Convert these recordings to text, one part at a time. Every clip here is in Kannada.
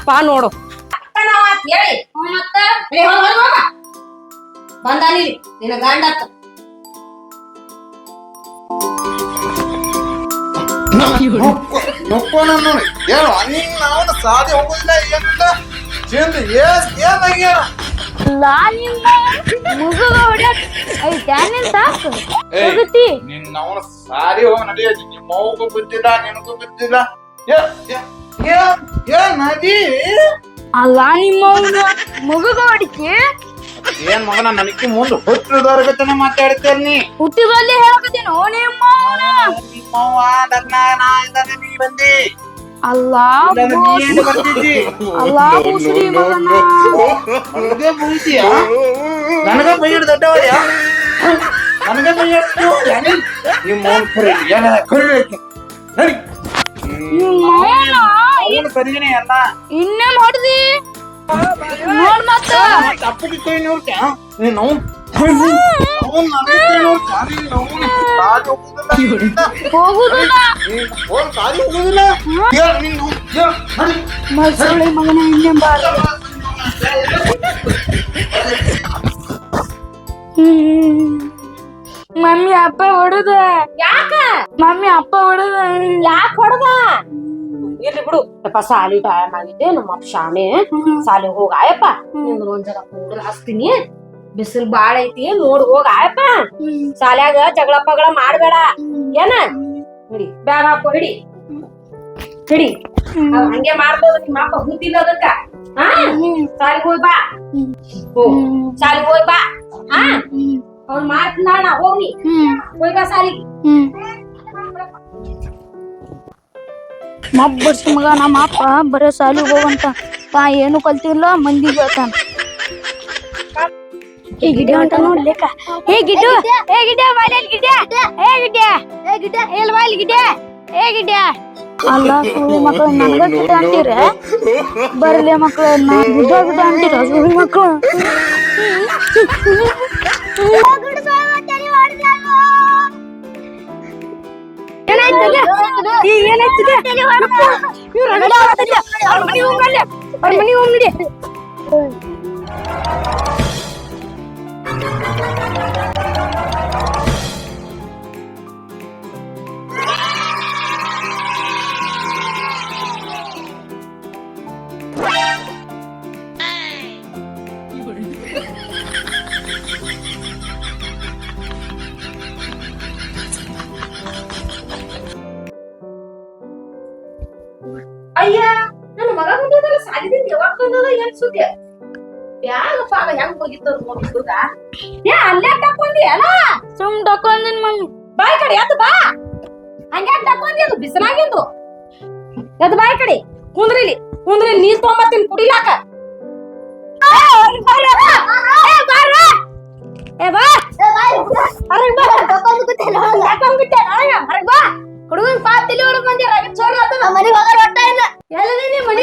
ಅಪ್ಪ ನೋಡು ಹೇಳಿ ಮತ್ತ ಬಂದಾನಿ ನಿನ್ನ ಗಂಡ ಸಾದಿ ಹೋಗುದಿಲ್ಲ ಏನಿಲ್ಲ ಚಂದ ಏನಾಗ್ಯಾರ ನಿನ್ನ ಸಾರಿ ಹೋಗಿ ನಡಿಯ ನಿಮ್ಮ ಮೌಗೂ ಬಿದ್ದಿಲ್ಲ ನಿನಗೂ ಬಿದ್ದಿಲ್ಲ ನದಿ ಅಲ್ಲ ನಿಮ್ಮ ಮಗುಗ ಹೊಡಿತಿ ಏನ್ ಮಗನ ನನಗೆ ಮುಂದೆ ಹುಟ್ಟಿದವ್ರಿಗತನ ಮಾತಾಡ್ತೇನೆ ನೀ ಹುಟ್ಟಿದಲ್ಲಿ ಹೇಳಕತ್ತೀನೋ ನಿಮ್ಮವ್ವ ಲಗ್ನ ಇದ್ದಾನೆ ನೀ ಬಂದಿ ಅಲ್ಲ ಬಂದಿದ್ದಿ ಅಲ್ಲ ಮುಸ್ರಿ ಮಗನ ನನಗೆ ಬೈತೀಯ ನನಗೆ ಬೈಯ್ಯಡ್ ದೊಡ್ಡವಯ್ಯ ನನಗೆ ಬೈಯ್ಯಡ್ತು ನಿಮ್ಮ ಕರಿ ಏನ ಕರಿ ನಡಿ ಅವನು ಕರಿಗೇನೆ ಎಲ್ಲ ಇನ್ನೇ ಮಾಡಿದಿ ನೋಡ್ ಮತ್ತ ತಪ್ಪಿಗೆ ಕೈ ನೋಡ್ತ ನೀನು ಹೋಗುದಿಲ್ಲ ಮಸಳೆ ಮಗನ ಇನ್ನೇ ಬಾರ ಮಮ್ಮಿ ಅಪ್ಪ ಹೊಡದ ಯಾಕ ಮಮ್ಮಿ ಅಪ್ಪ ಹೊಡದ ಯಾಕ ಹೊಡದ ಇರ್ಲಿ ಬಿಡು ಯಪ್ಪ ಸಾಲಿ ಟೈಮ್ ಆಗಿದೆ ನಮ್ಮ ಅಪ್ಪ ಶಾಣೆ ಸಾಲಿಗೆ ಹೋಗ ಆಯಪ್ಪ ನಿಂದ್ರ ಒಂದ್ ಜರ ಕೂಡಲ್ ಹಸ್ತೀನಿ ಬಿಸಿಲು ಬಾಳ ಐತಿ ನೋಡ್ ಹೋಗ ಆಯಪ್ಪ ಸಾಲ್ಯಾಗ ಜಗಳ ಪಗಳ ಮಾಡ್ಬೇಡ ಏನ ಹಿಡಿ ಬ್ಯಾಗ್ ಹಾಕೋ ಹಿಡಿ ಹಿಡಿ ಹಂಗೆ ಮಾಡ್ಬೋದು ನಿಮ್ಮ ಅಪ್ಪ ಹುಟ್ಟಿಲ್ಲ ಅದಕ್ಕ ಹಾ ಸಾಲಿಗೆ ಹೋಗ್ ಬಾ ಸಾಲಿಗೆ ಹೋಗ್ ಬಾ ಹಾ ಅವ್ನ್ ಮಾಡ್ತಾನ ಹೋಗ್ನಿ ಹೋಗ್ ಬಾ ಸಾಲಿಗೆ ಮಬ್ಬರ್ಸಿ ಮಗ ನಮ್ಮ ಅಪ್ಪ ಬರೇ ಸಾಲಿಗೆ ಹೋಗಂತ ತಾ ಏನು ಕಲ್ತಿಲ್ಲ ಮಂದಿಗೆ ಹೇಳ್ತಾನ ಏ ಗಿಡ ಅಂತ ನೋಡ್ಲಿಕ್ಕ ಹೇ ಗಿಡ ಬಾಯ್ಲಿ ಗಿಡ ಹೇ ಗಿಡ ಎಲ್ ಬಾಯ್ಲಿ ಗಿಡ ಹೇ ಗಿಡ ಅಲ್ಲ ಸುಳ್ಳಿ ಮಕ್ಕಳು ನನಗ ಗಿಡ ಅಂತೀರ ಬರ್ಲಿ ಮಕ್ಕಳು ಗಿಡ ಅಂತೀರ ಸುಳ್ಳಿ ಮಕ್ಕಳು ಅಯ್ಯ ನನ್ನ ಮಗ ಬಂದದಲ್ಲ ಸಾಲಿದಿಂದ ಯಾವಾಗ ಬಂದದ ಏನ್ ಸುದ್ದಿ ಯಾಕಪ್ಪ ಹೆಂಗ್ ಹೋಗಿತ್ತು ನೋಡ್ಬಿಡುದ ಏ ಅಲ್ಲೇ ತಕೊಂಡಿ ಅಲ್ಲ ಸುಮ್ ತಕೊಂದಿನ್ ಮಮ್ಮಿ ಬಾಯ್ ಕಡೆ ಎದ್ದು ಬಾ ಹಂಗೆ ತಕೊಂಡಿ ಅದು ಬಿಸಿಲಾಗಿಂದು ಎದ್ದು ಬಾಯ್ ಕಡೆ ಕುಂದ್ರಿ ನೀರ್ ತೊಗೊಂಬತ್ತೀನಿ ಕುಡಿಲಾಕ ಹುಡುಗನ್ ಪಾತಿಲಿ ಹೊರಗ್ ಬಂದಿರ ಚೋರಿ ಆತದ ಮನೆ ಹೋಗರ ಒಟ್ಟ ಇಲ್ಲ ಎಲ್ಲದಿ ಮನೆ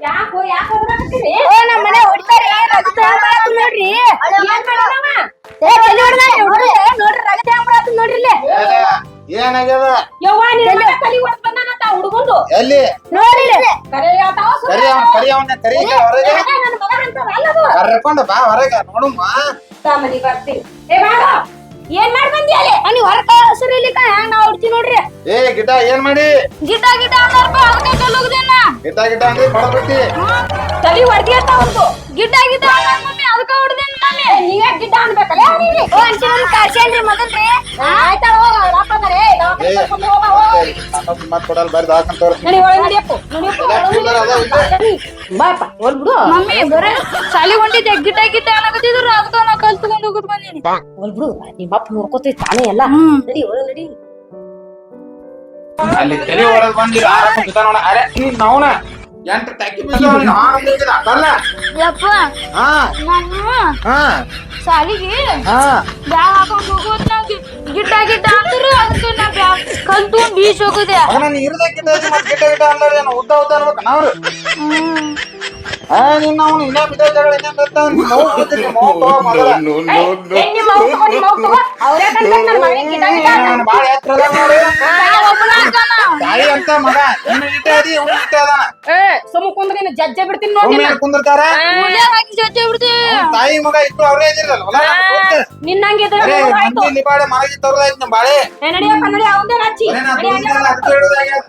ಯಾಕೋ ಹೊರಗತ್ತೀರಿ ಓ ನಮ್ಮ ಮನೆ ಹೊಡಿತಾರೆ ನೋಡ್ರಿ ನೋಡ್ರಿ ಏನಾಗ್ಯದ ಯವ್ವ ನಿನ್ನ ತಲಿ ಹೊಡೆದ್ ಬಂದಾನಂತ ಹುಡುಗಂದು ಎಲ್ಲಿ ನೋಡ್ರಿ ಕರೆ ಹೇಳ್ತಾವ ಕರಿ ಅವನ ಕರಿ ಹೊರಗೆ ನನ್ನ ಮಗ ಅಂತದ ಅಲ್ಲದು ಕರ್ಕೊಂಡು ಬಾ ಹೊರಗೆ ನೋಡುಮ್ಮ ಮನಿ ಬರ್ತೀನಿ ಏ ಬಾಡ ಏನ್ ಮಾಡ್ ಬಂದಿ ಅಲ್ಲಿ ನೀವು ಹೊರಕ ಹಸಿರು ಇಲ್ಲಿಕ ಹ್ಯಾಂಗ ನಾವ್ ಹೊಡ್ತೀವಿ ನೋಡ್ರಿ ಏ ಗಿಡ ಏನ್ ಮಾಡಿ ಗಿಡ ಅಂದಾರಪ್ಪ ಅದಕ್ಕೆ ಕಲ್ಲುಗ್ದೇನ ಗಿಡ ಅಂದ್ರೆ ಹೊಡೆದ್ಬಿಟ್ಟಿ ತಲಿ ಹೊಡ್ದಿ ಅಂತ ಒಂದು ಗಿಡ ಅಂದಾರ ಮಮ್ಮಿ ಅದಕ್ಕೆ ಹೊಡ್ದೇನ ಮಮ್ಮಿ ನೀವೇ ಗಿಡ್ಡ ಅನ್ಬೇಕಲ್ಲ ನೀವಿ ಓ ಅಂಚಿ ನಮ್ ಕಾರ್ಸೇನ್ರಿ ಮೊದಲ್ರಿ ಆಯ್ತಾ ಹೋಗ ರಾಪದರೆ ದವಾಖಾನೆ ಕರ್ಕೊಂಡು ಹೋಗ ಮತ್ ಕೊಡಲ್ ಬಾರಿ ದಾಕಂತ ನಡಿ ಒಳಗೆ ನಡಿಯಪ್ಪ ಬಾಯಪ್ಪ ಹೋಲ್ ಬಿಡು ಮಮ್ಮಿ ಬರೇ ಸಾಲಿ ಹೊಂಟಿದ್ದೆ ಗಿಡ ಅನ್ನಕತ್ತಿದ್ರು ಅದಕ್ಕೆ ನಾ ಕಲ್ ತಗೊಂಡ್ ಹೋಗ್ಬಿಟ್ಟು ಬಂದೀನಿ ಹೋಲ್ ಬಿಡು ನಿಮ್ಮ ಅಪ್ಪ ನೋಡ್ಕೋತೈತಿ ತಾನೇ ಎಲ್ಲ ನಡಿ ಒಳಗೆ ನಡಿ ಅಲ್ಲಿ ತಲೆ ಹೊಡೆದ್ ಬಂದಿರ ಆರಾಮ ನೋಡ ಅರೆ ನೀನ್ ನಾವ್ನ ಎಂಟ ಟಕ್ಕಿ ಬಿದ್ದವನಿಗೆ ಅಲ್ಲ ಯಪ್ಪ ಹಾ ನಾನು ಹಾ ಸಾಲಿಗೆ ಹಾ ಬ್ಯಾಗ್ ಹಾಕೊಂಡ್ ಹೋಗೋದ್ ನಾವ್ ಗಿಡ್ಡ ಅಂದ್ರು ಅದಕ್ಕೆ ನಾ ಬ್ಯಾಗ್ ಕಲ್ ತಗೊಂಡ್ ಬೀಸ್ ಹೋಗುದೆ ಅವನ ನೀರ್ದ ಗಿಡ ಗಿಡ ಅಂದ್ರೆ ಉದ್ದ ಅನ್ಬೇಕ ನಾವ್ರು ನಿನ್ನ ಅವನು ಇನ್ನೇ ಬಿದ್ದ ಜಗಳ ಇನ್ನೇ ಬರ್ತಾವ ನೋವು ಬರ್ತೀನಿ ಮೊದಲ ನಿಮ್ಮ ಅವ್ವ ತಗೋ, ನಿಮ್ಮ ಅವ್ವ ತಗೋ. ಅವ್ರೇ ಕಲ್ಬೇಕು ನನ್ ಮಗನಿಗೆ ಗಿಡ ಗಿಡ ಅಂತ. ಬಾಳ ಎತ್ತರ ಅದಾನ ನೋಡು ಒಬ್ಬನ ಹಾಕಾನ. ತಾಯಿ ಅಂತ ಮಗ ನೀನು ಇಟ್ಟೆ ಅದಿ ಅವ್ನು ಇಟ್ಟೆ ಅದಾನ ಸುಮ್ಮ ಕುಂದ್ರೆ ನೀನು ಜಜ್ಜೆ ಬಿಡ್ತೀನಿ ನೋಡಿ ಒಮ್ಮೆ ಕುಂದಿರ್ತಾರ ಮುಳ್ಳ್ಯಾಗ ಹಾಕಿ ಜೊತೆ ಬಿಡ್ತೀವಿ. ತಾಯಿ ಮಗ ಇಬ್ರು ಅವ್ರೇ ಇದಿರಲ್ಲ ಹೊಲ ನಿನ್ನಂಗಿದ್ರೆ ಅರೇ ಆಯ್ತು. ಮಂದಿ ಬಾಳೆ ಮನೆಗೆ ತರದಾಯ್ತು ನಮ್ಮ ಬಾಳೆ ನಡಿಯಪ್ಪ ನಡಿ ಅವಂದೇ ಹಚ್ಚಿ ಅದಕ್ಕೆ ಹೇಳೋದಾಗ್ಯದ